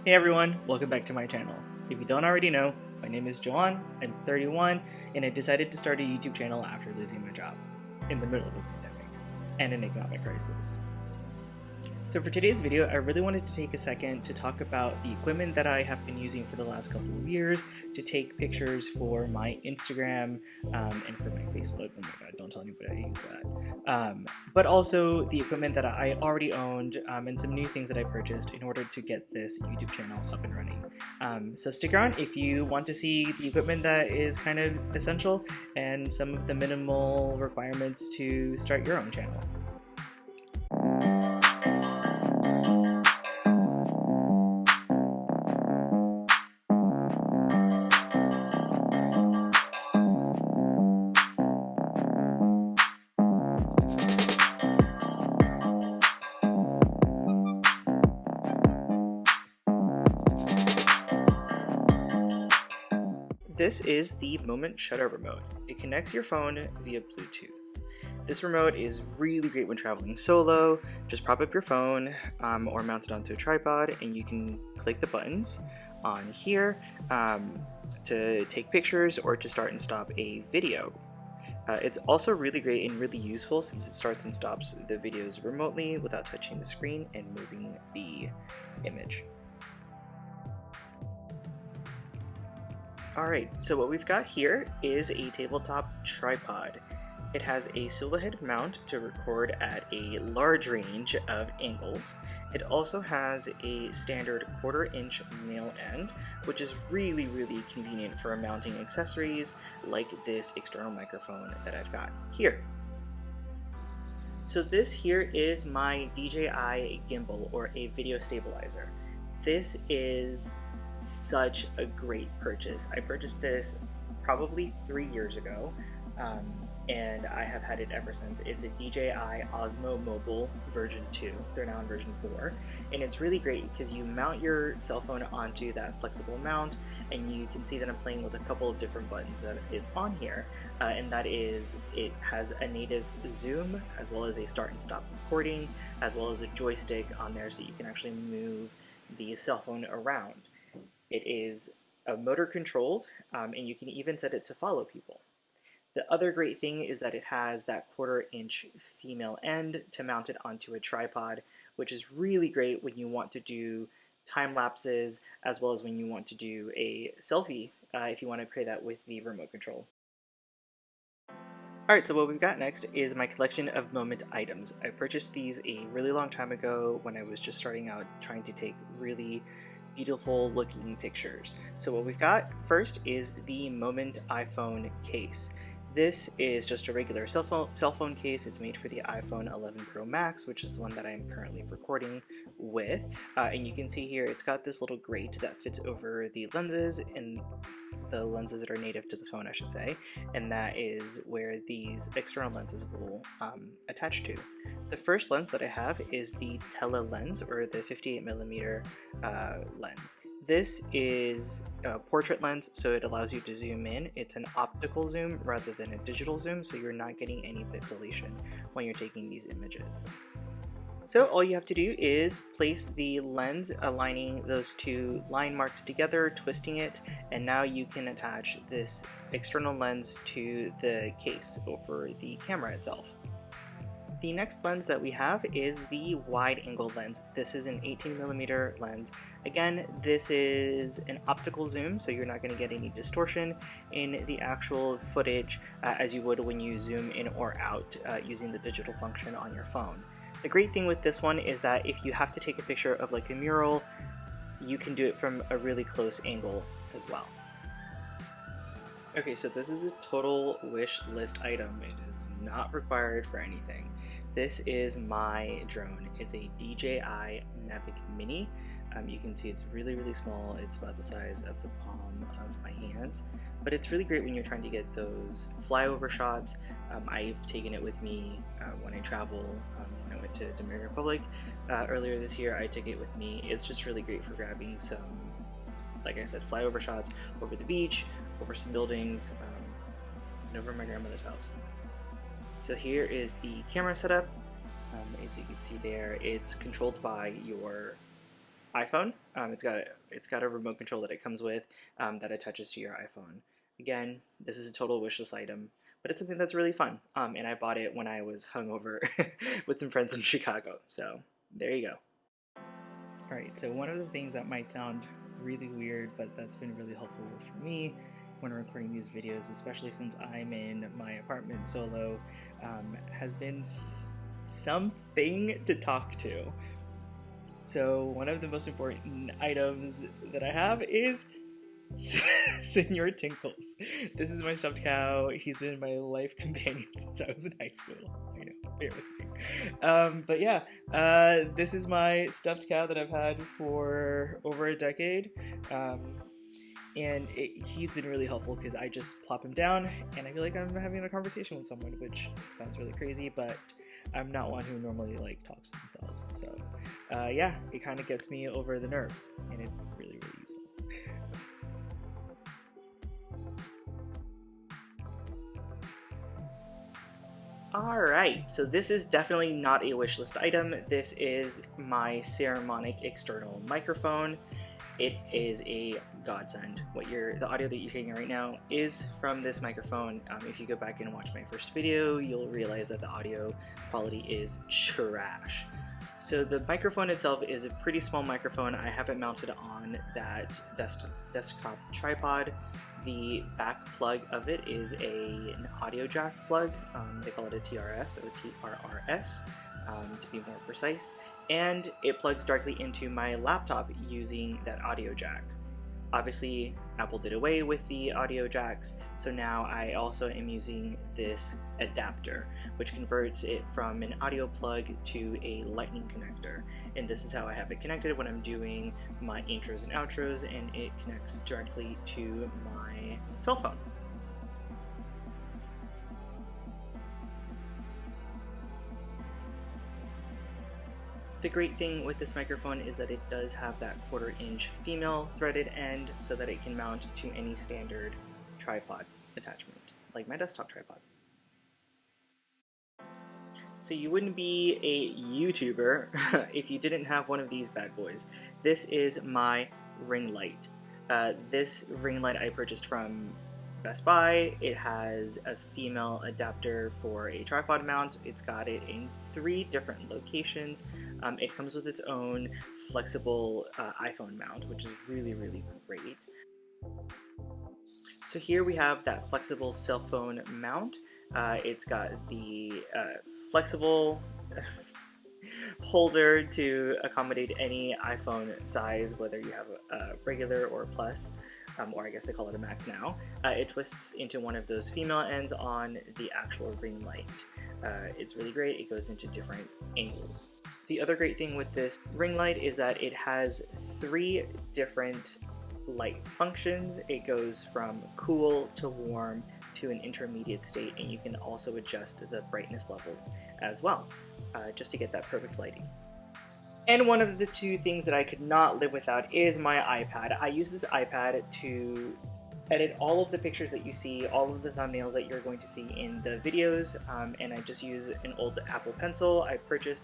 Hey everyone, welcome back to my channel. If you don't already know, my name is Joan, I'm 31, and I decided to start a YouTube channel after losing my job, in the middle of a pandemic, and an economic crisis. So for today's video, I really wanted to take a second to talk about the equipment that I have been using for the last couple of years to take pictures for my Instagram and for my Facebook. Oh my god, don't tell anybody I use that. But also the equipment that I already owned and some new things that I purchased in order to get this YouTube channel up and running. So stick around if you want to see the equipment that is kind of essential and some of the minimal requirements to start your own channel. This is the Moment Shutter remote. It connects your phone via Bluetooth. This remote is really great when traveling solo. Just prop up your phone or mount it onto a tripod and you can click the buttons on here to take pictures or to start and stop a video. It's also really great and really useful since it starts and stops the videos remotely without touching the screen and moving the image. Alright, so what we've got here is a tabletop tripod. It has a swivel head mount to record at a large range of angles. It also has a standard 1/4 inch male end, which is really convenient for mounting accessories like this external microphone that I've got here. So this here is my DJI Gimbal, or a video stabilizer. This is such a great purchase. I purchased this probably 3 years ago, and I have had it ever since. It's a DJI Osmo Mobile version 2. They're now in version 4, and it's really great because you mount your cell phone onto that flexible mount, and you can see that I'm playing with a couple of different buttons that is on here, and that is, it has a native zoom as well as a start and stop recording, as well as a joystick on there so you can actually move the cell phone around. It is motor controlled, and you can even set it to follow people. The other great thing is that it has that 1/4 inch female end to mount it onto a tripod, which is really great when you want to do time lapses, as well as when you want to do a selfie, if you want to create that with the remote control. Alright, so what we've got next is my collection of Moment items. I purchased these a really long time ago when I was just starting out trying to take really beautiful looking pictures. So what we've got first is the Moment iPhone case. This is just a regular cell phone case. It's made for the iPhone 11 Pro Max, which is the one that I'm currently recording with. And you can see here it's got this little grate that fits over the lenses, and the lenses that are native to the phone, I should say, and that is where these external lenses will attach to. The first lens that I have is the tele lens, or the 58mm lens. This is a portrait lens, so it allows you to zoom in. It's an optical zoom rather than a digital zoom, so you're not getting any pixelation when you're taking these images. So all you have to do is place the lens, aligning those two line marks together, twisting it, and now you can attach this external lens to the case over the camera itself. The next lens that we have is the wide angle lens. This is an 18mm lens. Again, this is an optical zoom, so you're not going to get any distortion in the actual footage as you would when you zoom in or out using the digital function on your phone. The great thing with this one is that if you have to take a picture of like a mural, you can do it from a really close angle as well. Okay, so this is a total wish list item. It is not required for anything. This is my drone. It's a DJI Mavic Mini. You can see it's really small. It's about the size of the palm of my hands, but it's really great when you're trying to get those flyover shots. I've taken it with me when I travel. When I went to Dominican Republic earlier this year, I took it with me. It's just really great for grabbing some, like I said, flyover shots over the beach, over some buildings, and over my grandmother's house. So here is the camera setup. As you can see there, it's controlled by your iPhone. It's got a remote control that it comes with that attaches to your iPhone. Again, this is a total wishlist item, but it's something that's really fun. And I bought it when I was hungover with some friends in Chicago. So there you go. All right, so one of the things that might sound really weird, but that's been really helpful for me when recording these videos, especially since I'm in my apartment solo, has been something to talk to. So one of the most important items that I have is Senor Tinkles. This is my stuffed cow. He's been my life companion since I was in high school. I know, bear with me. But yeah, this is my stuffed cow that I've had for over a decade. And he's been really helpful because I just plop him down and I feel like I'm having a conversation with someone, which sounds really crazy, but I'm not one who normally talks to themselves. So yeah, it kind of gets me over the nerves, and it's really, really useful. Alright, so this is definitely not a wishlist item. This is my Ceremonic external microphone. It is a godsend. The audio that you're hearing right now is from this microphone. If you go back and watch my first video, you'll realize that the audio quality is trash. So the microphone itself is a pretty small microphone. I have it mounted on that desktop tripod. The back plug of it is an audio jack plug. They call it a TRS or TRRS to be more precise. And it plugs directly into my laptop using that audio jack. Obviously, Apple did away with the audio jacks, so now I also am using this adapter, which converts it from an audio plug to a lightning connector. And this is how I have it connected when I'm doing my intros and outros, and it connects directly to my cell phone. The great thing with this microphone is that it does have that 1/4 inch female threaded end so that it can mount to any standard tripod attachment, like my desktop tripod. So you wouldn't be a YouTuber if you didn't have one of these bad boys. This is my ring light. This ring light I purchased from Best Buy. It has a female adapter for a tripod mount. It's got it in 3 different locations. It comes with its own flexible iPhone mount, which is really, really great. So here we have that flexible cell phone mount. It's got the flexible holder to accommodate any iPhone size, whether you have a regular or a plus. Or I guess they call it a max now. It twists into one of those female ends on the actual ring light. It's really great. It goes into different angles. The other great thing with this ring light is that it has 3 different light functions. It goes from cool to warm to an intermediate state, and you can also adjust the brightness levels as well, just to get that perfect lighting. And one of the 2 things that I could not live without is my iPad. I use this iPad to edit all of the pictures that you see, all of the thumbnails that you're going to see in the videos, and I just use an old Apple Pencil. I purchased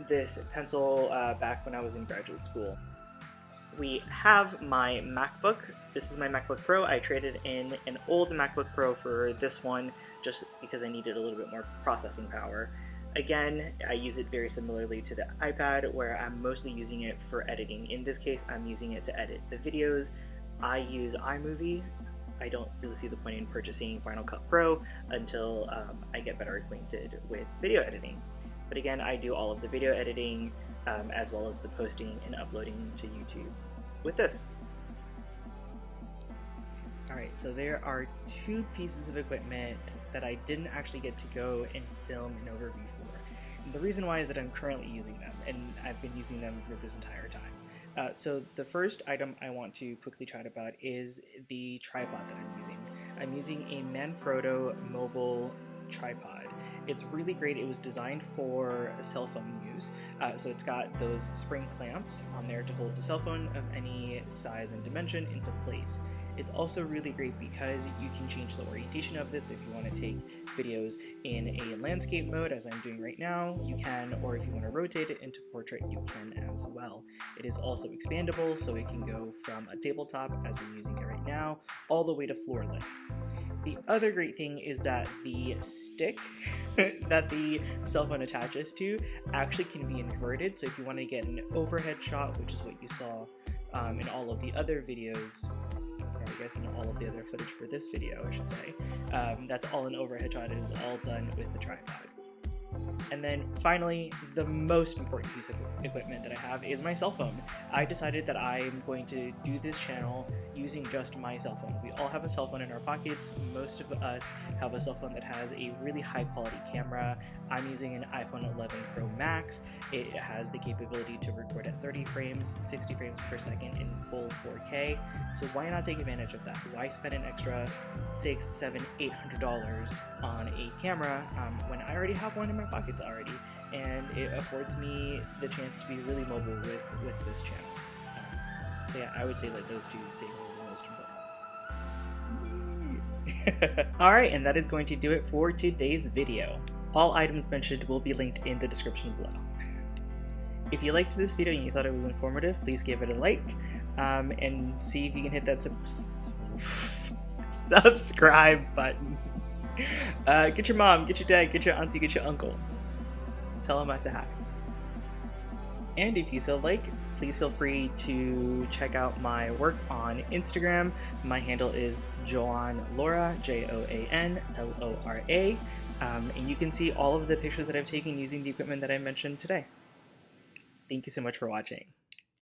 this pencil back when I was in graduate school. We have my MacBook. This is my MacBook Pro. I traded in an old MacBook Pro for this one just because I needed a little bit more processing power. Again, I use it very similarly to the iPad, where I'm mostly using it for editing. In this case, I'm using it to edit the videos. I use iMovie. I don't really see the point in purchasing Final Cut Pro until I get better acquainted with video editing. But again, I do all of the video editing as well as the posting and uploading to YouTube with this. Alright, so there are 2 pieces of equipment that I didn't actually get to go and film an overview for. And the reason why is that I'm currently using them, and I've been using them for this entire time. So the first item I want to quickly chat about is the tripod that I'm using. I'm using a Manfrotto mobile tripod, It's really great. It was designed for cell phone use, so it's got those spring clamps on there to hold the cell phone of any size and dimension into place. It's also really great because you can change the orientation of this. If you want to take videos in a landscape mode, as I'm doing right now, you can, or if you want to rotate it into portrait, you can as well. It is also expandable, so it can go from a tabletop, as I'm using it right now, all the way to floor length. The other great thing is that the stick that the cell phone attaches to actually can be inverted, so if you want to get an overhead shot, which is what you saw in all of the other videos, or I guess in all of the other footage for this video, I should say, that's all an overhead shot. It is all done with the tripod. And then finally, the most important piece of equipment that I have is my cell phone. I decided that I'm going to do this channel using just my cell phone. We all have a cell phone in our pockets. Most of us have a cell phone that has a really high quality camera. I'm using an iPhone 11 Pro Max. It has the capability to record at 30 frames, 60 frames per second in full 4K. So why not take advantage of that? Why spend an extra $600, $700, $800 on a camera when I already have one in my pockets already, and it affords me the chance to be really mobile with this channel. So yeah, I would say that those two things are the most important. Alright, and that is going to do it for today's video. All items mentioned will be linked in the description below. If you liked this video and you thought it was informative, please give it a like, and see if you can hit that subscribe button. Get your mom, get your dad, get your auntie, get your uncle. Tell them I said hi. And if you so like, please feel free to check out my work on Instagram. My handle is JoanLora, JoanLora. And you can see all of the pictures that I've taken using the equipment that I mentioned today. Thank you so much for watching.